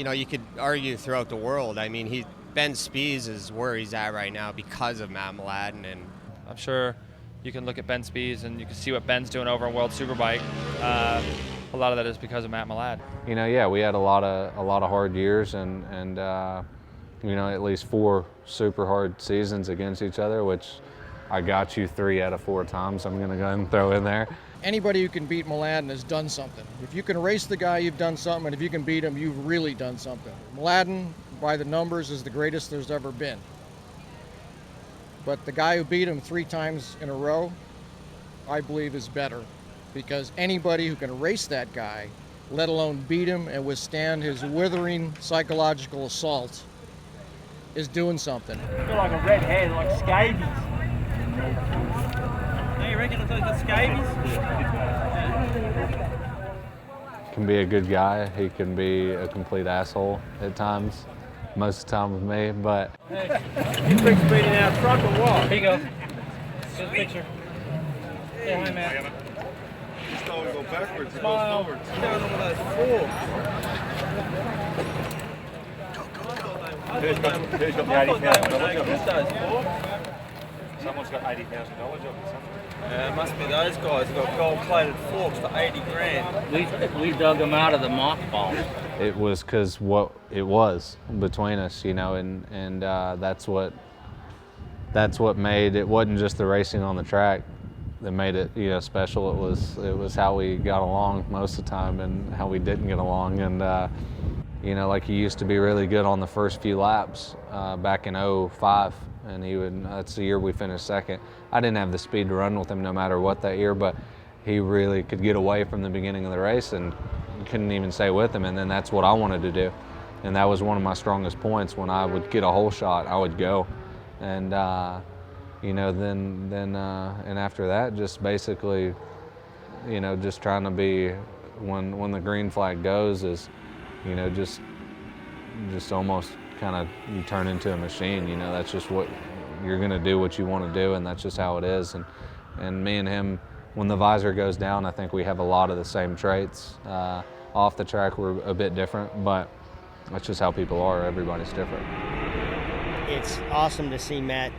you know, you could argue throughout the world. I mean, Ben Spies is where he's at right now because of Matt Mladin, and I'm sure you can look at Ben Spies and you can see what Ben's doing over in World Superbike. A lot of that is because of Matt Mladin. You know, yeah, we had a lot of hard years and you know, at least 4 super hard seasons against each other, which I got you 3 out of 4 times. I'm going to go ahead and throw in there. Anybody who can beat Mladin has done something. If you can race the guy, you've done something, and if you can beat him, you've really done something. Mladin, by the numbers, is the greatest there's ever been. But the guy who beat him 3 times in a row, I believe is better, because anybody who can race that guy, let alone beat him and withstand his withering psychological assault, is doing something. I feel like a red hair, like scabies. You reckon it's like the scabies? Can be a good guy. He can be a complete asshole at times, most of the time with me, but... Hey, you quick speeding out front or what? Here you go. Get a picture. Say hi, man. Just don't go backwards, it Smile. goes forwards. Down on those forks. Who's got the $80,000 job? Someone's got $80,000 of it. It must be those guys who got gold-plated forks for 80 grand. We dug them out of the mothballs. It was because what it was between us, you know, and that's what made it. Wasn't just the racing on the track that made it, you know, special. It was how we got along most of the time and how we didn't get along. And you know, like he used to be really good on the first few laps back in '05, and that's the year we finished second. I didn't have the speed to run with him no matter what that year, but he really could get away from the beginning of the race and couldn't even stay with him, and then that's what I wanted to do. And that was one of my strongest points. When I would get a hole shot, I would go. And you know, then and after that, just basically, you know, just trying to be, when the green flag goes, is, you know, just almost kind of, you turn into a machine. You know, that's just what you're going to do, what you want to do, and that's just how it is. And me and him, when the visor goes down, I think we have a lot of the same traits. Off the track, we're a bit different, but that's just how people are. Everybody's different. It's awesome to see Matt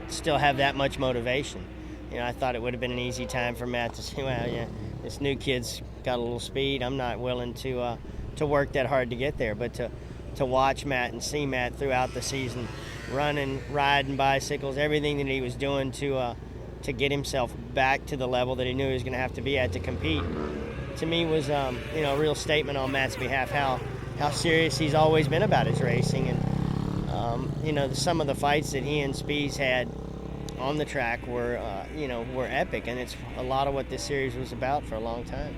still have that much motivation. You know, I thought it would have been an easy time for Matt to say, well, yeah, this new kid's got a little speed. I'm not willing to work that hard to get there. But to watch Matt and see Matt throughout the season, running, riding bicycles, everything that he was doing to get himself back to the level that he knew he was going to have to be at to compete, to me was you know, a real statement on Matt's behalf, how serious he's always been about his racing. And you know, some of the fights that he and Spies had on the track were you know, were epic, and it's a lot of what this series was about for a long time.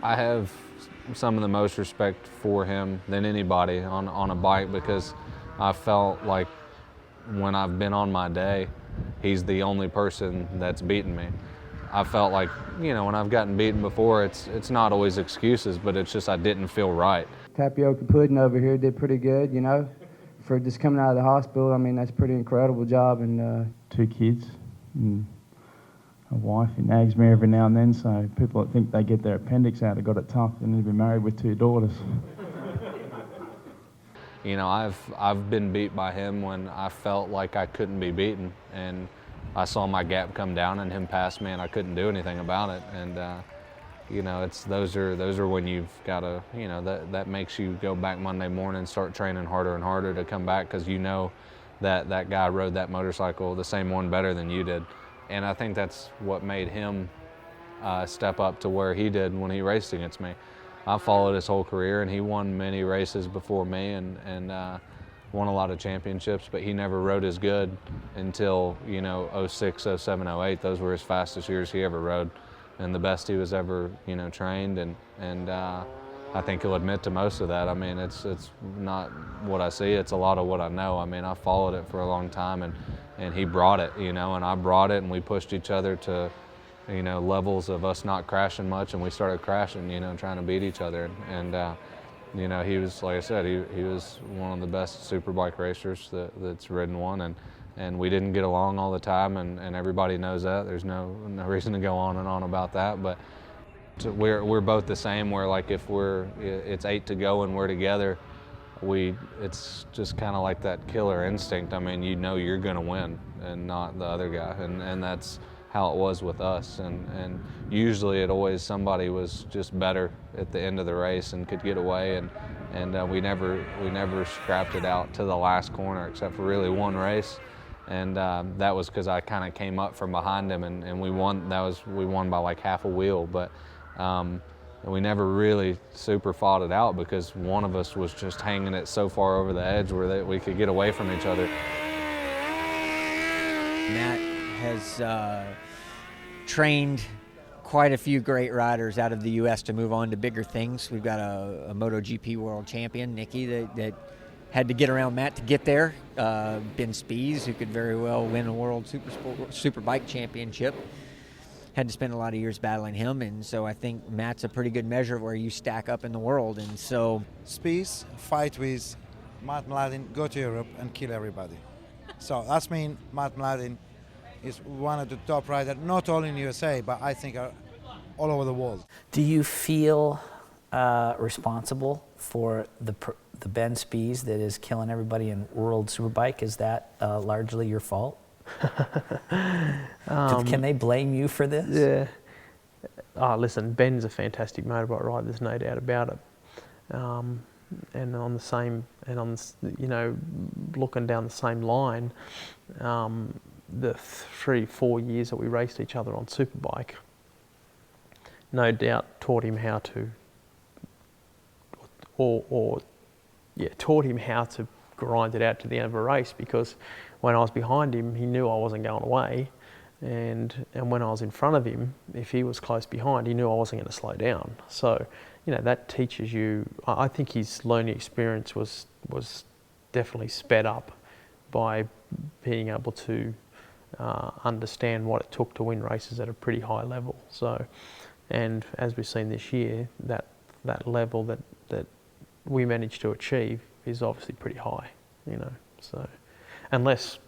I have some of the most respect for him than anybody on a bike, because I felt like when I've been on my day, he's the only person that's beaten me. I felt like, you know, when I've gotten beaten before, it's not always excuses, but it's just I didn't feel right. Tapioca pudding over here did pretty good, you know. For just coming out of the hospital, I mean, that's a pretty incredible job. And 2 kids and a wife who nags me every now and then, so people that think they get their appendix out have got it tough. They need to be married with 2 daughters. You know, I've been beat by him when I felt like I couldn't be beaten, and I saw my gap come down and him pass me, and I couldn't do anything about it. And you know, those are when you've got to, you know, that makes you go back Monday morning and start training harder and harder to come back, because you know that guy rode that motorcycle, the same one, better than you did. And I think that's what made him step up to where he did when he raced against me. I followed his whole career, and he won many races before me and won a lot of championships, but he never rode as good until, you know, 06, 07, 08. Those were his fastest years he ever rode, and the best he was ever, you know, trained. And I think he'll admit to most of that. I mean, it's not what I see, it's a lot of what I know. I mean, I followed it for a long time, and he brought it, you know, and I brought it, and we pushed each other to, you know, levels of us not crashing much, and we started crashing, you know, trying to beat each other. And you know, he was, like I said, he was one of the best superbike racers that's ridden one, and we didn't get along all the time, and everybody knows that. There's no reason to go on and on about that, but we're both the same, where like if it's 8 to go and we're together, it's just kind of like that killer instinct. I mean, you know you're going to win and not the other guy, and that's how it was with us. And usually it always somebody was just better at the end of the race and could get away, and we never scrapped it out to the last corner except for really one race. And that was because I kind of came up from behind him, and we won. We won by like half a wheel, but we never really super fought it out because one of us was just hanging it so far over the edge where we could get away from each other. Matt has trained quite a few great riders out of the U.S. to move on to bigger things. We've got a MotoGP world champion, Nicky, that had to get around Matt to get there. Ben Spies, who could very well win a world superbike championship, had to spend a lot of years battling him, and so I think Matt's a pretty good measure of where you stack up in the world. And so Spies fight with Matt Mladin, go to Europe and kill everybody. So that means Matt Mladin is one of the top riders, not only in USA, but I think all over the world. Do you feel responsible for the Ben Spies that is killing everybody in World Superbike? Is that largely your fault? Can they blame you for this? Yeah. Listen, Ben's a fantastic motorbike rider. There's no doubt about it. And on the same, and on looking down the same line, the 3-4 years that we raced each other on Superbike, no doubt taught him how to, taught him how to grind it out to the end of a race, because when I was behind him, he knew I wasn't going away, and when I was in front of him, if he was close behind, he knew I wasn't going to slow down. So, that teaches you. I think his learning experience was definitely sped up by being able to understand what it took to win races at a pretty high level. So, and as we've seen this year, that level that we managed to achieve is obviously pretty high, So, unless,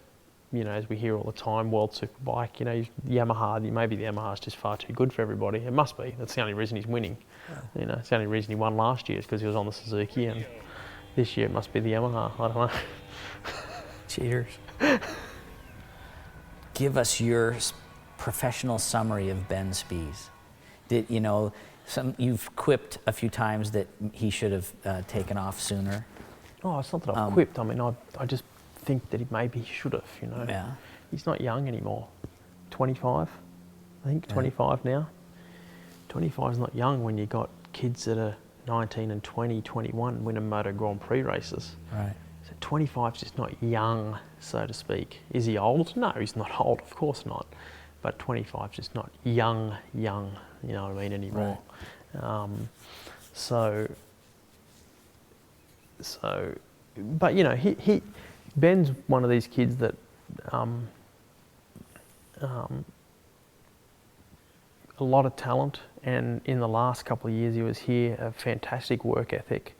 as we hear all the time, World Superbike, Yamaha, maybe the Yamaha's just far too good for everybody. It must be. That's the only reason he's winning. Yeah. It's the only reason he won last year is because he was on the Suzuki, and this year it must be the Yamaha. I don't know. Cheaters. Give us your professional summary of Ben Spies. You've quipped a few times that he should have taken off sooner. Oh, it's not that I've quipped. I mean, I just think that maybe he should have, Yeah. He's not young anymore. 25, I think, 25 now. 25 is not young when you've got kids that are 19 and 20, 21 winning Moto Grand Prix races. Right. So 25 is just not young, so to speak. Is he old? No, he's not old, of course not. But 25 is just not young, you know what I mean, anymore. Right. But Ben's one of these kids that a lot of talent, and in the last couple of years he was here, a fantastic work ethic.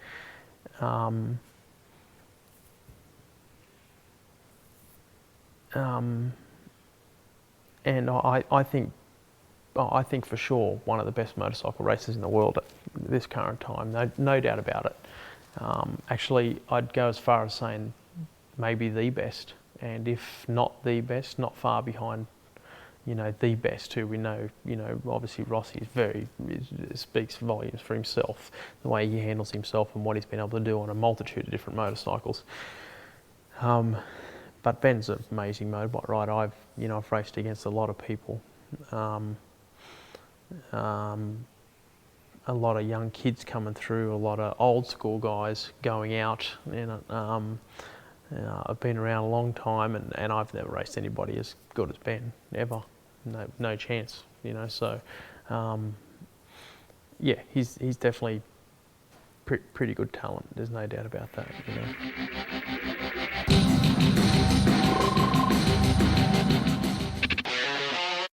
And I think for sure one of the best motorcycle racers in the world at this current time, no doubt about it. Actually, I'd go as far as saying maybe the best, and if not the best, not far behind, the best who we know. Obviously Rossi speaks volumes for himself, the way he handles himself and what he's been able to do on a multitude of different motorcycles. But Ben's an amazing motorbike rider. I've raced against a lot of people. A lot of young kids coming through, a lot of old school guys going out. I've been around a long time, and I've never raced anybody as good as Ben, ever. No chance, So, he's definitely pretty good talent. There's no doubt about that.